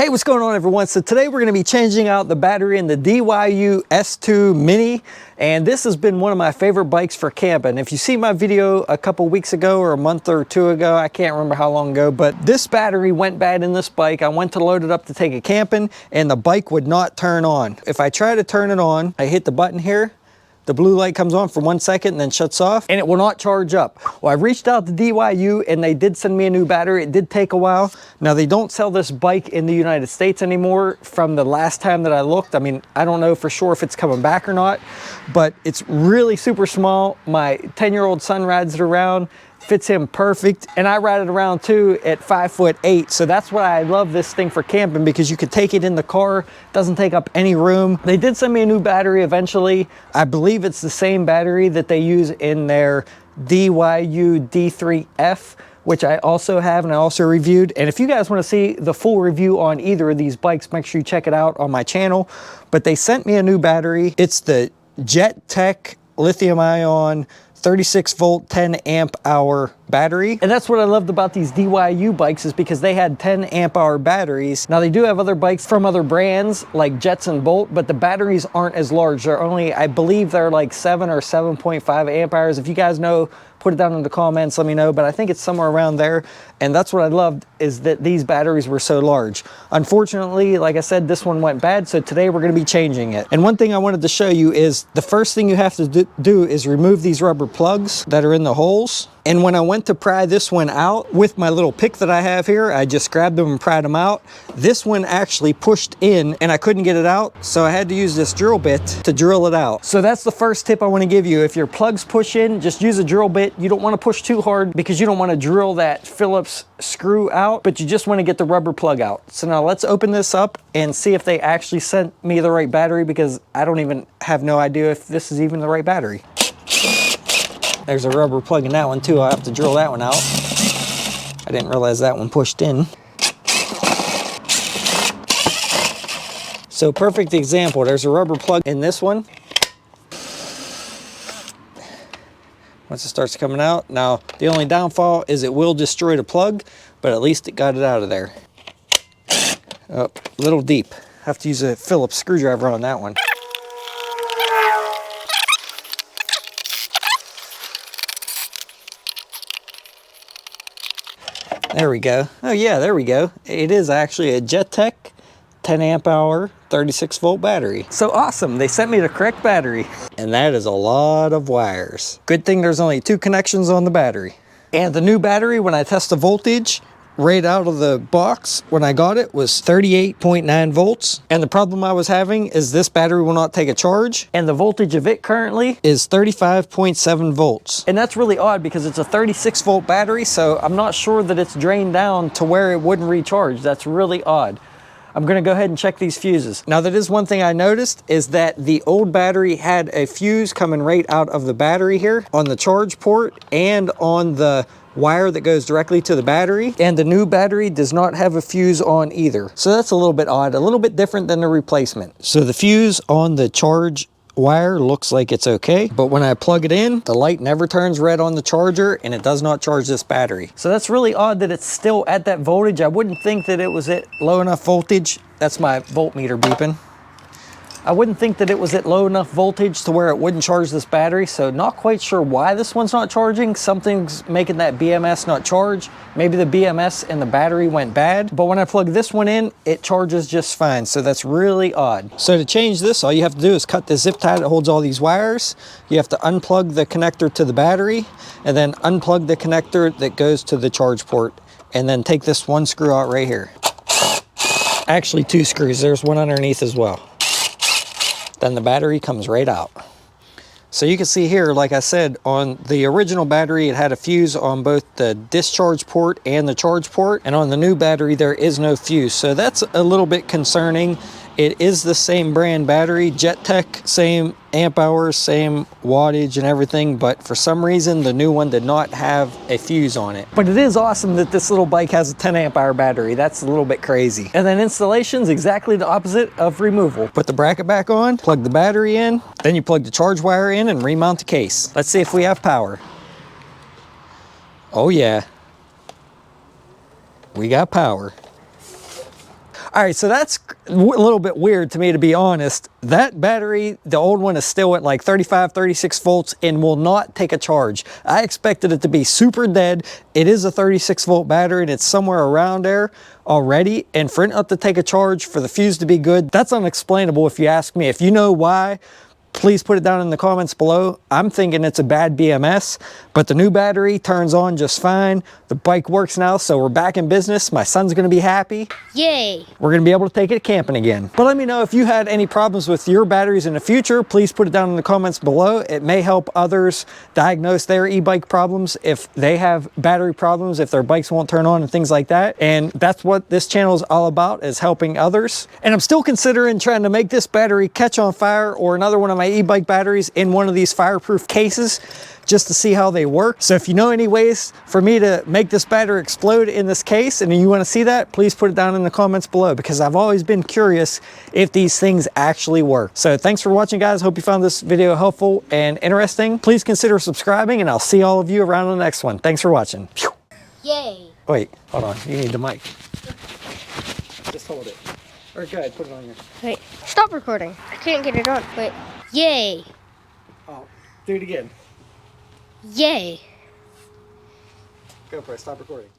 Hey, what's going on everyone? So today we're going to be changing out the battery in the DYU S2 Mini, and this has been one of my favorite bikes for camping. If you see my video a couple weeks ago or a month or two ago, I can't remember how long ago, but this battery went bad in this bike. I went to load it up to take it camping and the bike would not turn on. If I try to turn it on, I hit the button here, the blue light comes on for 1 second and then shuts off and it will not charge up. Well, I reached out to DYU and they did send me a new battery. It did take a while. Now they don't sell this bike in the United States anymore from the last time that I looked. I mean, I don't know for sure if it's coming back or not, but it's really super small. My 10-year-old son rides it around. Fits him perfect, and I ride it around too at 5'8". So that's why I love this thing for camping, because you could take it in the car, doesn't take up any room. They did send me a new battery eventually. I believe it's the same battery that they use in their DYU D3F, which I also have and I also reviewed. And if you guys want to see the full review on either of these bikes, make sure you check it out on my channel. But they sent me a new battery. It's the Jet Tech lithium ion 36 volt 10 amp hour battery. And that's what I loved about these DYU bikes, is because they had 10 amp hour batteries. Now they do have other bikes from other brands like Jets and Bolt, but the batteries aren't as large. They're only, I believe they're like 7 or 7.5 amp hours. If you guys know, put it down in the comments, let me know, but I think it's somewhere around there. And that's what I loved, is that these batteries were so large. Unfortunately, like I said, this one went bad, so today we're gonna be changing it. And one thing I wanted to show you is the first thing you have to do is remove these rubber plugs that are in the holes. And when I went to pry this one out with my little pick that I have here, I just grabbed them and pried them out. This one actually pushed in and I couldn't get it out, so I had to use this drill bit to drill it out. So that's the first tip I want to give you. If your plugs push in, just use a drill bit. You don't want to push too hard because you don't want to drill that Phillips screw out, but you just want to get the rubber plug out. So now let's open this up and see if they actually sent me the right battery, because I don't even have no idea if this is even the right battery. There's a rubber plug in that one too. I'll have to drill that one out. I didn't realize that one pushed in. So perfect example. There's a rubber plug in this one. Once it starts coming out. Now, the only downfall is it will destroy the plug, but at least it got it out of there. Oh, a little deep. Have to use a Phillips screwdriver on that one. There we go. Oh yeah, there we go. It is actually a Jet Tech 10 amp hour 36 volt battery. So awesome, they sent me the correct battery. And that is a lot of wires. Good thing there's only 2 connections on the battery. And the new battery, when I test the voltage, right out of the box when I got it, was 38.9 volts. And the problem I was having is this battery will not take a charge, and the voltage of it currently is 35.7 volts. And that's really odd because it's a 36 volt battery, so I'm not sure that it's drained down to where it wouldn't recharge. That's really odd. I'm gonna go ahead and check these fuses. Now, that is one thing I noticed, is that the old battery had a fuse coming right out of the battery here on the charge port and on the wire that goes directly to the battery, and the new battery does not have a fuse on either. So that's a little bit odd, a little bit different than the replacement. So the fuse on the charge wire looks like it's okay, but when I plug it in, the light never turns red on the charger and it does not charge this battery. So that's really odd that it's still at that voltage. I wouldn't think that it was at low enough voltage. That's my voltmeter beeping. I wouldn't think that it was at low enough voltage to where it wouldn't charge this battery, so not quite sure why this one's not charging. Something's making that BMS not charge. Maybe the BMS and the battery went bad, but when I plug this one in, it charges just fine, so that's really odd. So to change this, all you have to do is cut the zip tie that holds all these wires. You have to unplug the connector to the battery, and then unplug the connector that goes to the charge port, and then take this one screw out right here. Actually, 2 screws. There's one underneath as well. Then the battery comes right out. So you can see here, like I said, on the original battery, it had a fuse on both the discharge port and the charge port. And on the new battery, there is no fuse. So that's a little bit concerning. It is the same brand battery, Jet Tech, same amp hours, same wattage and everything, but for some reason the new one did not have a fuse on it. But it is awesome that this little bike has a 10 amp hour battery. That's a little bit crazy. And then installation's exactly the opposite of removal. Put the bracket back on, plug the battery in, then you plug the charge wire in and remount the case. Let's see if we have power. Oh yeah, we got power. All right, so that's a little bit weird to me, to be honest. That battery, the old one, is still at like 35, 36 volts and will not take a charge. I expected it to be super dead. It is a 36 volt battery and it's somewhere around there already. And for it not to take a charge, for the fuse to be good, that's unexplainable if you ask me. If you know why, please put it down in the comments below. I'm thinking it's a bad BMS, but the new battery turns on just fine. The bike works now, so we're back in business. My son's gonna be happy. Yay! We're gonna be able to take it camping again. But let me know if you had any problems with your batteries in the future. Please put it down in the comments below. It may help others diagnose their e-bike problems if they have battery problems, if their bikes won't turn on and things like that. And that's what this channel is all about, is helping others. And I'm still considering trying to make this battery catch on fire, or another one of my e-bike batteries in one of these fireproof cases, just to see how they work. So if you know any ways for me to make this battery explode in this case and you want to see that, please put it down in the comments below, because I've always been curious if these things actually work. So thanks for watching, guys. Hope you found this video helpful and interesting. Please consider subscribing, and I'll see all of you around on the next one. Thanks for watching. Yay! Wait, hold on. You need the mic. Just hold it. Or go ahead, put it on here. Wait, stop recording. I can't get it on. Wait. Yay! Oh, do it again. Yay! Go for it. Stop recording.